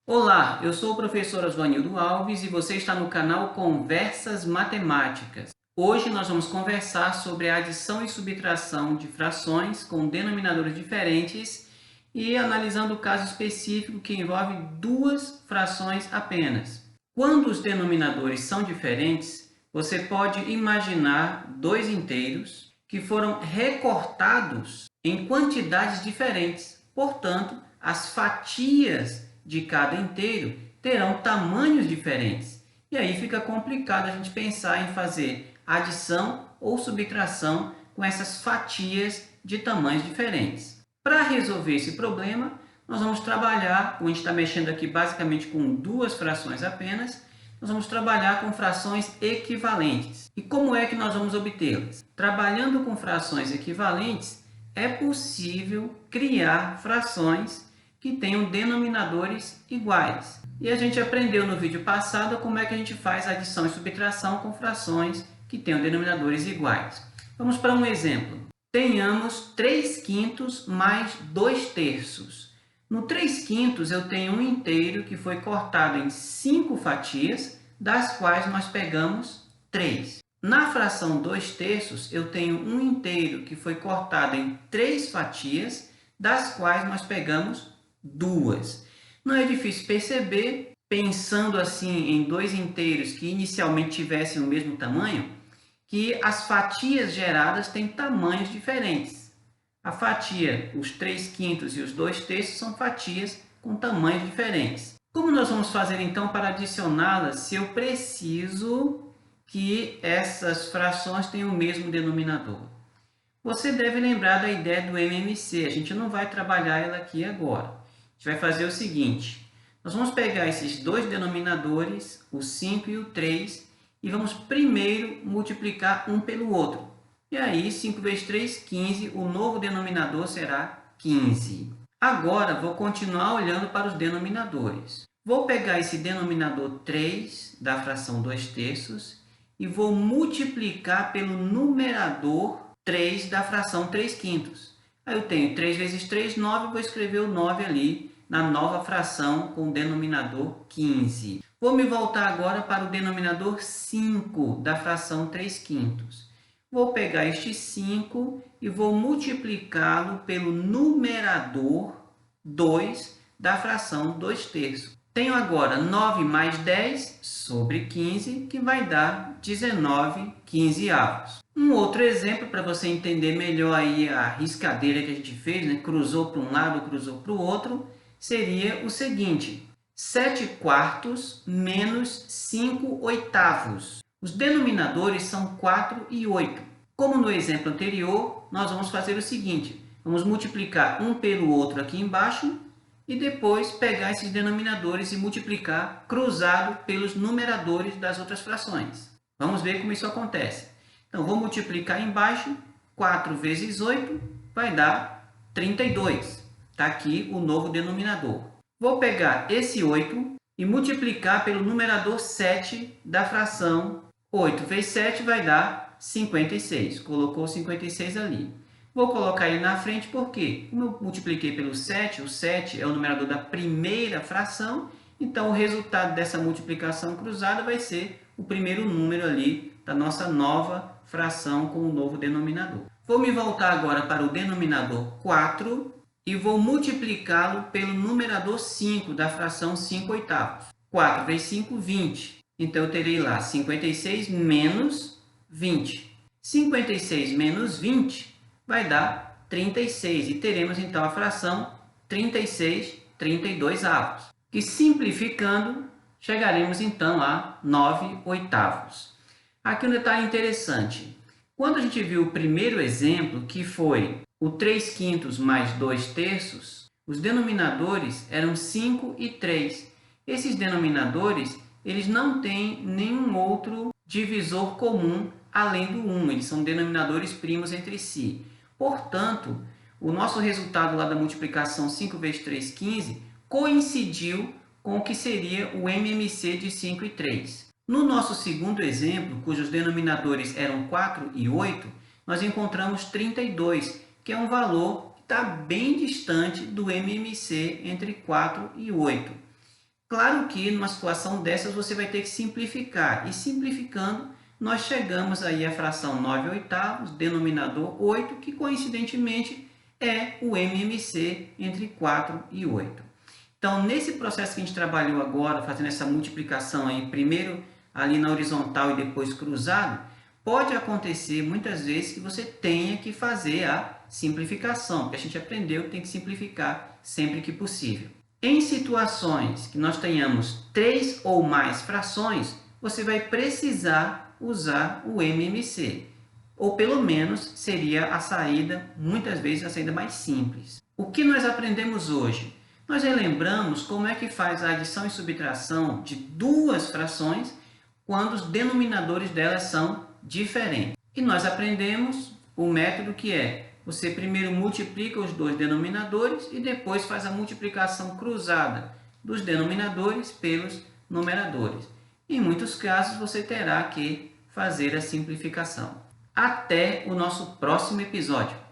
Olá, eu sou o professor Osvanildo Alves e você está no canal Conversas Matemáticas. Hoje nós vamos conversar sobre a adição e subtração de frações com denominadores diferentes e analisando o caso específico que envolve duas frações apenas. Quando os denominadores são diferentes, você pode imaginar dois inteiros que foram recortados em quantidades diferentes. Portanto, as fatias de cada inteiro terão tamanhos diferentes. E aí fica complicado a gente pensar em fazer adição ou subtração com essas fatias de tamanhos diferentes. Para resolver esse problema, nós vamos trabalhar, como a gente está mexendo aqui basicamente com duas frações apenas, nós vamos trabalhar com frações equivalentes. E como é que nós vamos obtê-las? Trabalhando com frações equivalentes, é possível criar frações que tenham denominadores iguais. E a gente aprendeu no vídeo passado como é que a gente faz adição e subtração com frações que tenham denominadores iguais. Vamos para um exemplo. Tenhamos 3/5 mais 2/3. No 3/5 eu tenho um inteiro que foi cortado em 5 fatias, das quais nós pegamos 3. Na fração 2/3 eu tenho um inteiro que foi cortado em 3 fatias, das quais nós pegamos 2. Não é difícil perceber, pensando assim em dois inteiros que inicialmente tivessem o mesmo tamanho, que as fatias geradas têm tamanhos diferentes. A fatia, os 3/5 e os 2/3 são fatias com tamanhos diferentes. Como nós vamos fazer então para adicioná-las se eu preciso que essas frações tenham o mesmo denominador? Você deve lembrar da ideia do MMC, a gente não vai trabalhar ela aqui agora. A gente vai fazer o seguinte, nós vamos pegar esses dois denominadores, o 5 e o 3, e vamos primeiro multiplicar um pelo outro. E aí, 5 vezes 3, 15, o novo denominador será 15. Agora, vou continuar olhando para os denominadores. Vou pegar esse denominador 3 da fração 2/3 e vou multiplicar pelo numerador 3 da fração 3/5. Aí eu tenho 3 vezes 3, 9, vou escrever o 9 ali na nova fração com o denominador 15. Vou me voltar agora para o denominador 5 da fração 3/5. Vou pegar este 5 e vou multiplicá-lo pelo numerador 2 da fração 2/3. Tenho agora 9 mais 10 sobre 15, que vai dar 19/15. Um outro exemplo para você entender melhor aí a riscadeira que a gente fez, né? Cruzou para um lado, cruzou para o outro, seria o seguinte: 7/4 menos 5/8. Os denominadores são 4 e 8. Como no exemplo anterior, nós vamos fazer o seguinte, vamos multiplicar um pelo outro aqui embaixo e depois pegar esses denominadores e multiplicar cruzado pelos numeradores das outras frações. Vamos ver como isso acontece. Então, vou multiplicar embaixo, 4 vezes 8 vai dar 32. Está aqui o novo denominador. Vou pegar esse 8 e multiplicar pelo numerador 7 da fração 8 vezes 7 vai dar 56. Colocou 56 ali. Vou colocar ele na frente porque, como eu multipliquei pelo 7, o 7 é o numerador da primeira fração, então o resultado dessa multiplicação cruzada vai ser o primeiro número ali da nossa nova fração com o novo denominador. Vou me voltar agora para o denominador 4 e vou multiplicá-lo pelo numerador 5 da fração 5/8. 4 vezes 5, 20. Então, eu terei lá 56 menos 20. 56 menos 20 vai dar 36. E teremos, então, a fração 36/32. Que, simplificando, chegaremos, então, a 9/8. Aqui um detalhe interessante. Quando a gente viu o primeiro exemplo, que foi o 3/5 mais 2/3, os denominadores eram 5 e 3. Esses denominadores, eles não têm nenhum outro divisor comum além do 1. Eles são denominadores primos entre si. Portanto, o nosso resultado lá da multiplicação 5 vezes 3, 15, coincidiu com o que seria o MMC de 5 e 3. No nosso segundo exemplo, cujos denominadores eram 4 e 8, nós encontramos 32, que é um valor que está bem distante do MMC entre 4 e 8. Claro que numa situação dessas você vai ter que simplificar, e simplificando nós chegamos aí à fração 9/8, denominador 8, que coincidentemente é o MMC entre 4 e 8. Então, nesse processo que a gente trabalhou agora, fazendo essa multiplicação aí, primeiro ali na horizontal e depois cruzado, pode acontecer muitas vezes que você tenha que fazer a simplificação, porque a gente aprendeu que tem que simplificar sempre que possível. Em situações que nós tenhamos 3 ou mais frações, você vai precisar usar o MMC, ou pelo menos seria a saída, muitas vezes a saída mais simples. O que nós aprendemos hoje? Nós relembramos como é que faz a adição e subtração de duas frações quando os denominadores delas são diferentes. E nós aprendemos o método que é: você primeiro multiplica os dois denominadores e depois faz a multiplicação cruzada dos denominadores pelos numeradores. Em muitos casos você terá que fazer a simplificação. Até o nosso próximo episódio.